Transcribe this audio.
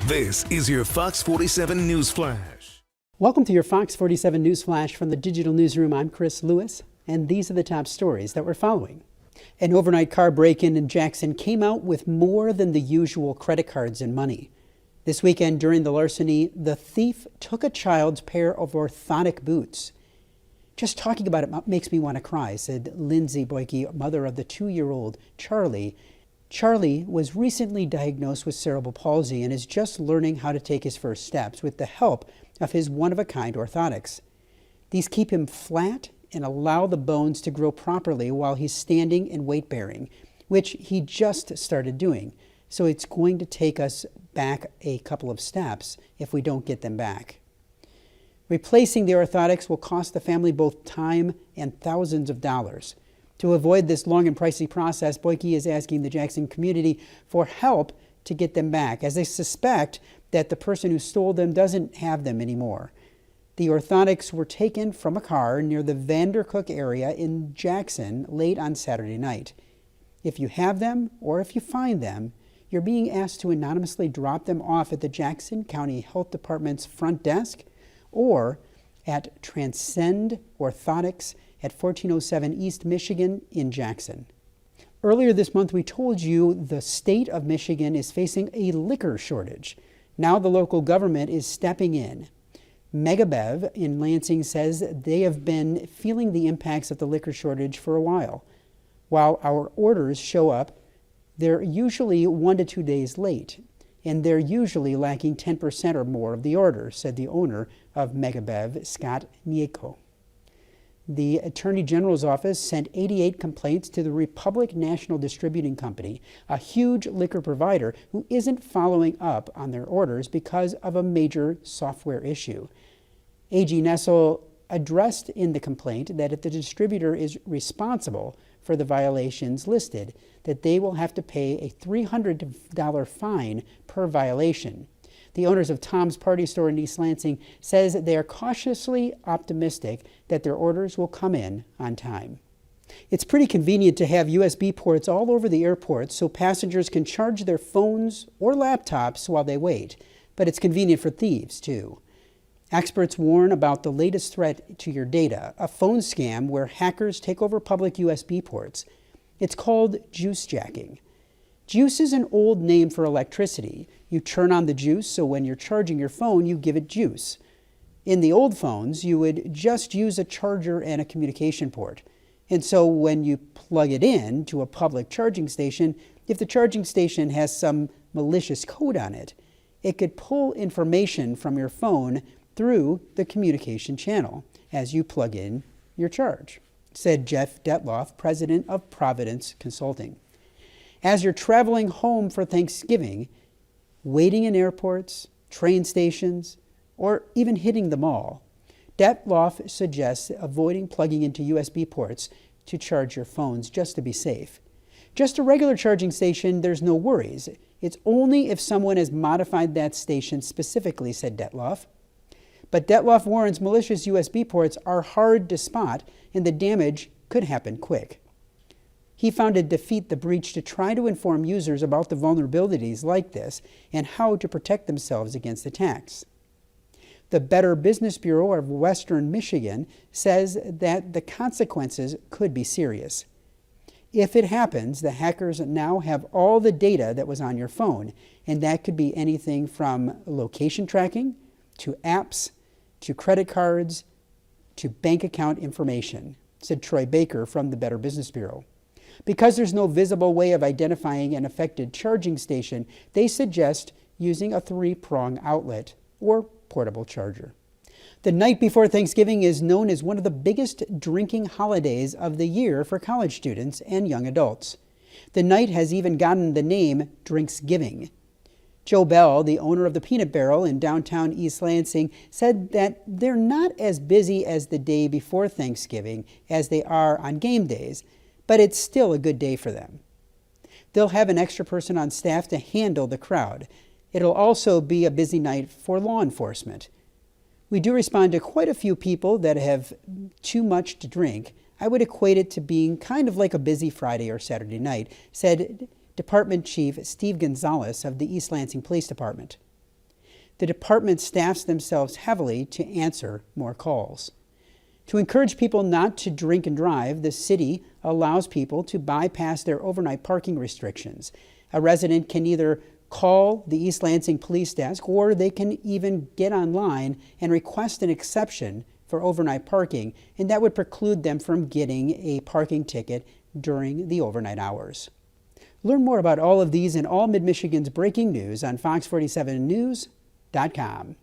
This is your Fox 47 News Flash. Welcome to your Fox 47 News Flash from the Digital Newsroom. I'm Chris Lewis, and these are the top stories that we're following. An overnight car break-in in Jackson came out with more than the usual credit cards and money. This weekend during the larceny, the thief took a child's pair of orthotic boots. Just talking about it makes me want to cry, said Lindsay Boyke, mother of the 2-year-old Charlie. Charlie was recently diagnosed with cerebral palsy and is just learning how to take his first steps with the help of his one-of-a-kind orthotics. These keep him flat and allow the bones to grow properly while he's standing and weight-bearing, which he just started doing. So it's going to take us back a couple of steps if we don't get them back. Replacing the orthotics will cost the family both time and thousands of dollars. To avoid this long and pricey process, Boyke is asking the Jackson community for help to get them back, as they suspect that the person who stole them doesn't have them anymore. The orthotics were taken from a car near the Vandercook area in Jackson late on Saturday night. If you have them or if you find them, you're being asked to anonymously drop them off at the Jackson County Health Department's front desk or at Transcend Orthotics at 1407 East Michigan in Jackson. Earlier this month, we told you the state of Michigan is facing a liquor shortage. Now the local government is stepping in. Megabev in Lansing says they have been feeling the impacts of the liquor shortage for a while. While our orders show up, they're usually 1 to 2 days late, and they're usually lacking 10% or more of the order, said the owner of Megabev, Scott Nieko. The Attorney General's office sent 88 complaints to the Republic National Distributing Company, a huge liquor provider who isn't following up on their orders because of a major software issue. AG Nessel addressed in the complaint that if the distributor is responsible for the violations listed, that they will have to pay a $300 fine per violation. The owners of Tom's Party Store in East Lansing says they are cautiously optimistic that their orders will come in on time. It's pretty convenient to have USB ports all over the airport so passengers can charge their phones or laptops while they wait, but it's convenient for thieves too. Experts warn about the latest threat to your data, a phone scam where hackers take over public USB ports. It's called juice jacking. Juice is an old name for electricity. You turn on the juice, so when you're charging your phone, you give it juice. In the old phones, you would just use a charger and a communication port. And so when you plug it in to a public charging station, if the charging station has some malicious code on it, it could pull information from your phone through the communication channel as you plug in your charge, said Jeff Detloff, president of Providence Consulting. As you're traveling home for Thanksgiving, waiting in airports, train stations, or even hitting the mall, Detloff suggests avoiding plugging into USB ports to charge your phones just to be safe. Just a regular charging station, there's no worries. It's only if someone has modified that station specifically, said Detloff. But Detloff warns malicious USB ports are hard to spot and the damage could happen quick. He founded Defeat the Breach to try to inform users about the vulnerabilities like this and how to protect themselves against attacks. The Better Business Bureau of Western Michigan says that the consequences could be serious. If it happens, the hackers now have all the data that was on your phone, and that could be anything from location tracking to apps to credit cards to bank account information, said Troy Baker from the Better Business Bureau. Because there's no visible way of identifying an affected charging station, they suggest using a 3-prong outlet or portable charger. The night before Thanksgiving is known as one of the biggest drinking holidays of the year for college students and young adults. The night has even gotten the name Drinksgiving. Joe Bell, the owner of the Peanut Barrel in downtown East Lansing, said that they're not as busy as the day before Thanksgiving as they are on game days, but it's still a good day for them. They'll have an extra person on staff to handle the crowd. It'll also be a busy night for law enforcement. We do respond to quite a few people that have too much to drink. I would equate it to being kind of like a busy Friday or Saturday night, said Department Chief Steve Gonzalez of the East Lansing Police Department. the department staffs themselves heavily to answer more calls. To encourage people not to drink and drive, the city allows people to bypass their overnight parking restrictions. A resident can either call the East Lansing Police Desk, or they can even get online and request an exception for overnight parking, and that would preclude them from getting a parking ticket during the overnight hours. Learn more about all of these and all Mid-Michigan's breaking news on fox47news.com.